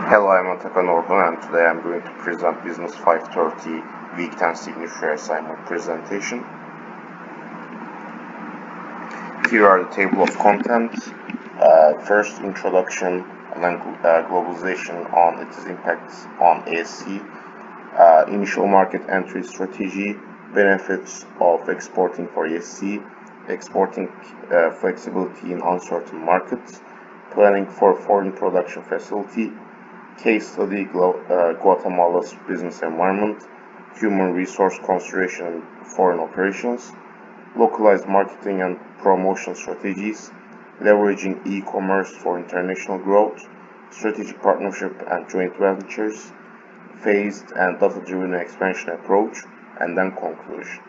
Hello, I'm Atakan Orgun, and today I'm going to present Business 530 Week 10 Signature Assignment presentation. Here are the table of contents. First, introduction, and then globalization on its impacts on ASC, initial market entry strategy, benefits of exporting for ASC, exporting flexibility in uncertain markets, planning for foreign production facility, case study Guatemala's business environment, human resource consideration in foreign operations, localized marketing and promotion strategies, leveraging e-commerce for international growth, strategic partnership and joint ventures, phased and data-driven expansion approach, and then conclusion.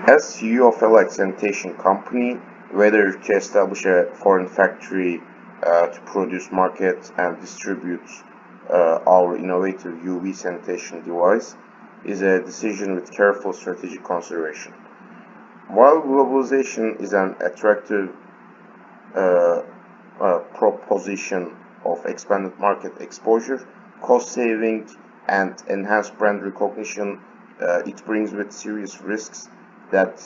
As CEO of a light sanitation company, whether to establish a foreign factory to produce, market, and distribute our innovative UV sanitation device is a decision with careful strategic consideration. While globalization is an attractive proposition of expanded market exposure, cost saving, and enhanced brand recognition, it brings with serious risks that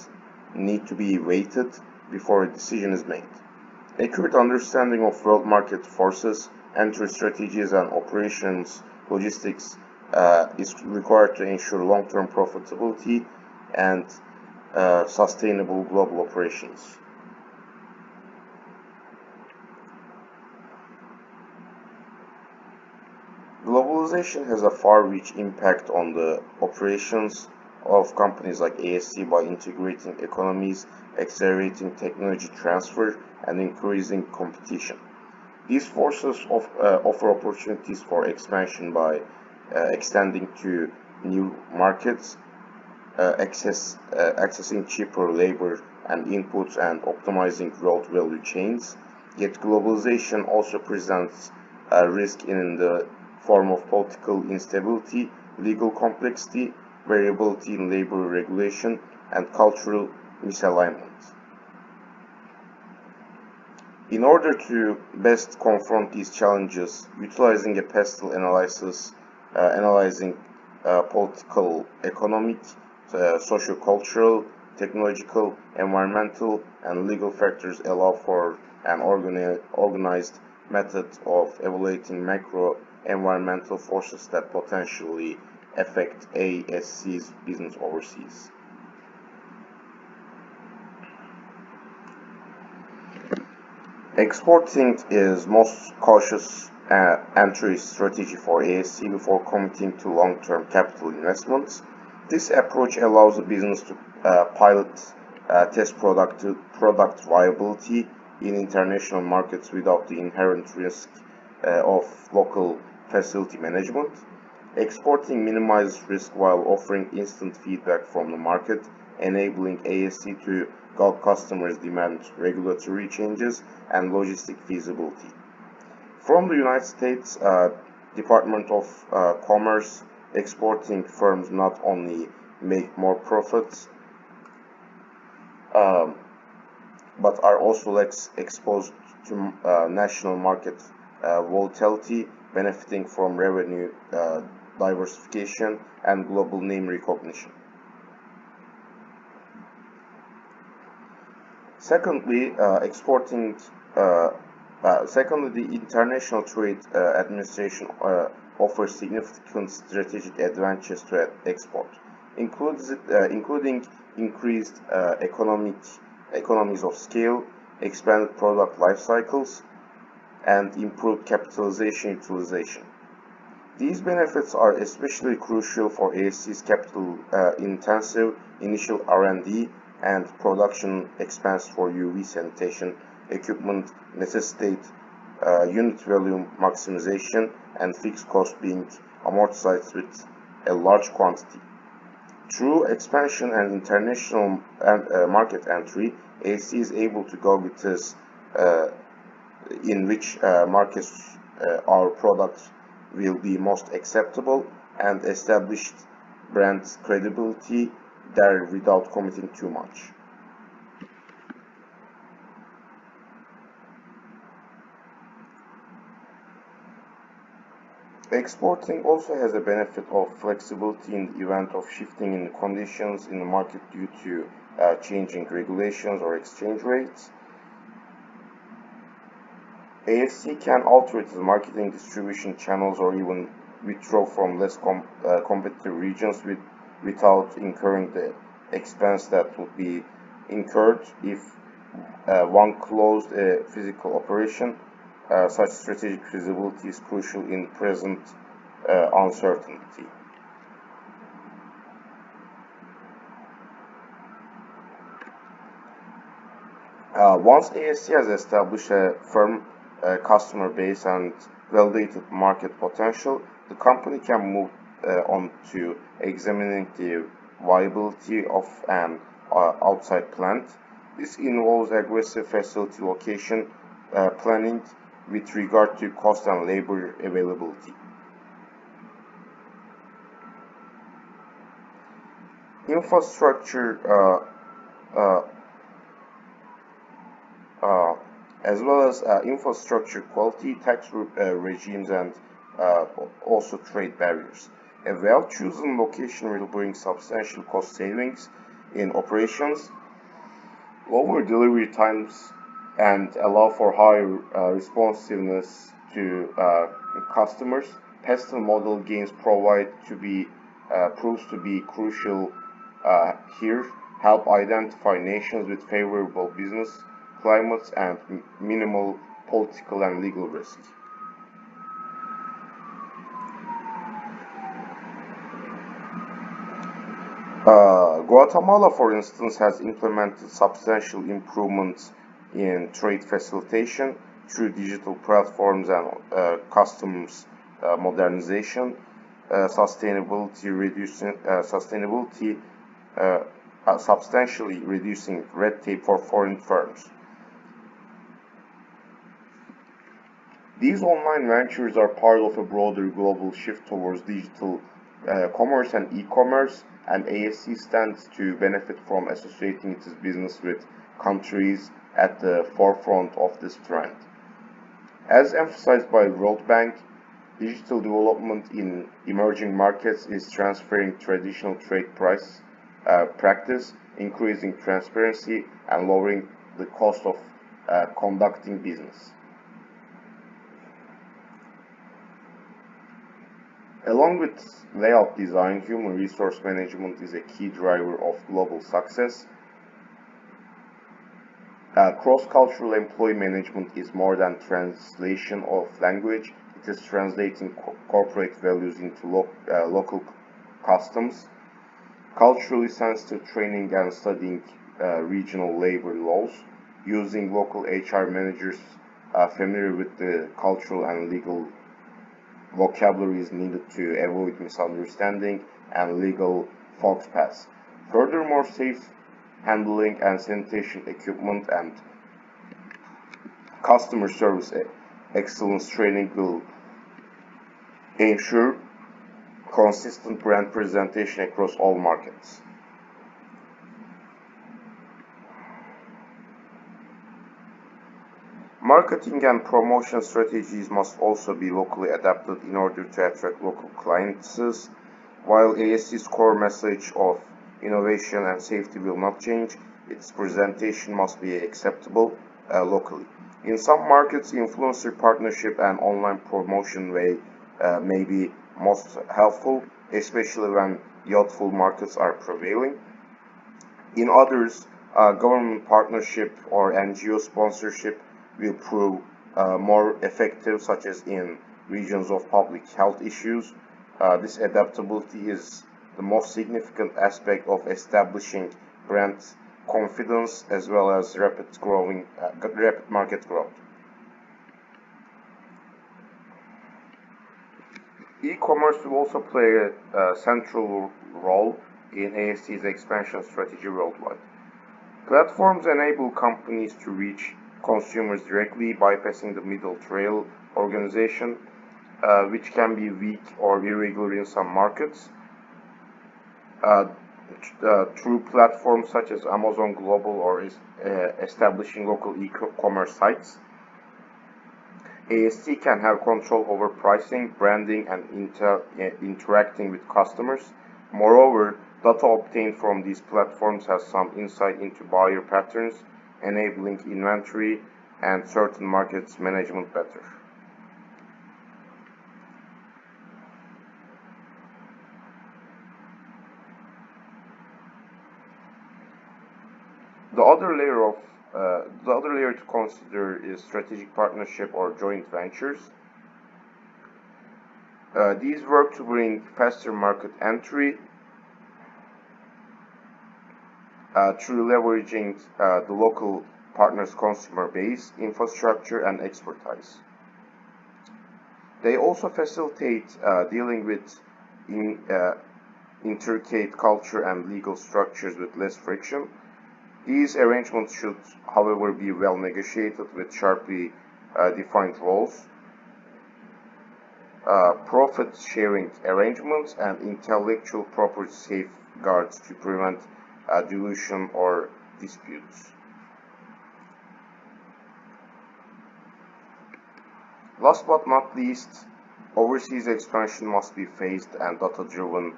need to be weighted before a decision is made. Accurate understanding of world market forces, entry strategies, and operations logistics is required to ensure long-term profitability and sustainable global operations. Globalization has a far-reaching impact on the operations of companies like ASC by integrating economies, accelerating technology transfer, and increasing competition. These forces offer opportunities for expansion by extending to new markets, accessing cheaper labor and inputs, and optimizing growth value chains. Yet globalization also presents a risk in the form of political instability, legal complexity, variability in labor regulation, and cultural misalignment. In order to best confront these challenges, utilizing a pestle analysis, analyzing political, economic, socio-cultural, technological, environmental, and legal factors allow for an organized method of evaluating macro environmental forces that potentially affect ASC's business overseas. Exporting is most cautious entry strategy for ASC before committing to long-term capital investments. This approach allows the business to pilot test product viability in international markets without the inherent risk of local facility management. Exporting minimizes risk while offering instant feedback from the market, enabling ASC to gauge customers' demand, regulatory changes, and logistic feasibility. From the United States Department of Commerce, exporting firms not only make more profits, but are also less exposed to national market volatility, benefiting from revenue diversification and global name recognition. Secondly, the International Trade Administration offers significant strategic advantages to export, including increased economies of scale, expanded product life cycles, and improved capitalization utilization. These benefits are especially crucial for ASC's capital-intensive initial R&D and production expense for UV sanitation equipment necessitate unit volume maximization and fixed cost being amortized with a large quantity. Through expansion and international market entry, ASC is able to go with this in which markets our products will be most acceptable and established brand credibility there without committing too much. Exporting also has a benefit of flexibility in the event of shifting in conditions in the market due to changing regulations or exchange rates. ASC can alter its marketing distribution channels or even withdraw from less competitive regions without incurring the expense that would be incurred if one closed a physical operation. Such strategic feasibility is crucial in present uncertainty. Once ASC has established a firm customer base and validated market potential, the company can move on to examining the viability of an outside plant. This involves aggressive facility location planning with regard to cost and labor availability. Infrastructure uh, uh, as well as infrastructure quality, tax regimes, and uh, also trade barriers. A well-chosen location will bring substantial cost savings in operations, lower delivery times, and allow for higher responsiveness to customers. Pestle model gains proves to be crucial here. Help identify nations with favorable business climates and minimal political and legal risk. Guatemala, for instance, has implemented substantial improvements in trade facilitation through digital platforms and customs modernization, sustainability substantially reducing red tape for foreign firms. These online ventures are part of a broader global shift towards digital commerce and e-commerce, and ASC stands to benefit from associating its business with countries at the forefront of this trend. As emphasized by World Bank, digital development in emerging markets is transferring traditional trade price practice, increasing transparency, and lowering the cost of conducting business. Along with layout design, human resource management is a key driver of global success. Cross-cultural employee management is more than translation of language. It is translating corporate values into local customs, culturally sensitive training and studying regional labor laws, using local HR managers familiar with the cultural and legal vocabulary is needed to avoid misunderstanding and legal foxpass. Furthermore, safe handling and sanitation equipment and customer service excellence training will ensure consistent brand presentation across all markets. Marketing and promotion strategies must also be locally adapted in order to attract local clients. While ASC's core message of innovation and safety will not change, its presentation must be acceptable locally. In some markets, influencer partnership and online promotion may be most helpful, especially when youthful markets are prevailing. In others, government partnership or NGO sponsorship will prove more effective, such as in regions of public health issues. This adaptability is the most significant aspect of establishing brand confidence as well as rapid market growth. E-commerce will also play a central role in ASC's expansion strategy worldwide. Platforms enable companies to reach consumers directly, bypassing the middle trail organization, which can be weak or irregular in some markets. Uh, Through platforms such as Amazon Global or establishing local e-commerce sites, ASC can have control over pricing, branding, and interacting with customers. Moreover, data obtained from these platforms has some insight into buyer patterns, enabling inventory and certain markets management better. The other layer to consider is strategic partnership or joint ventures. These work to bring faster market entry through leveraging the local partner's consumer base, infrastructure, and expertise. They also facilitate dealing with intricate culture and legal structures with less friction. These arrangements should, however, be well negotiated with sharply defined roles, profit sharing arrangements, and intellectual property safeguards to prevent dilution or disputes. Last but not least, overseas expansion must be phased and data-driven.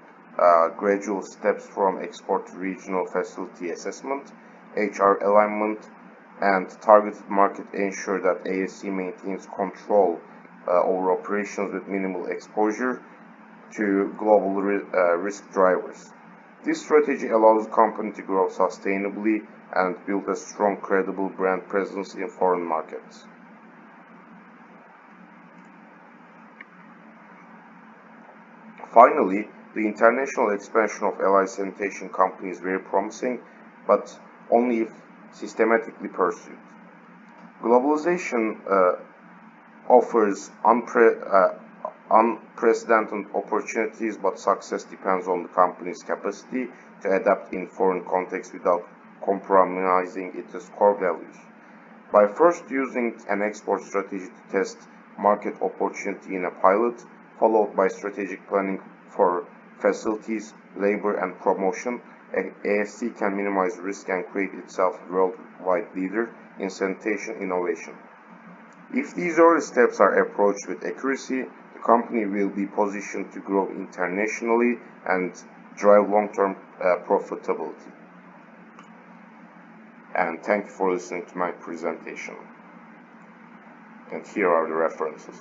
Gradual steps from export to regional facility assessment, HR alignment, and targeted market ensure that ASC maintains control over operations with minimal exposure to global risk drivers. This strategy allows the company to grow sustainably and build a strong, credible brand presence in foreign markets. Finally, the international expansion of Allied Sanitation Company is very promising, but only if systematically pursued. Globalization offers unprecedented opportunities, but success depends on the company's capacity to adapt in foreign contexts without compromising its core values. By first using an export strategy to test market opportunity in a pilot, followed by strategic planning for facilities, labor, and promotion, ASC can minimize risk and create itself a worldwide leader in sanitation innovation. If these early steps are approached with accuracy, the company will be positioned to grow internationally and drive long-term profitability. And thank you for listening to my presentation. And here are the references.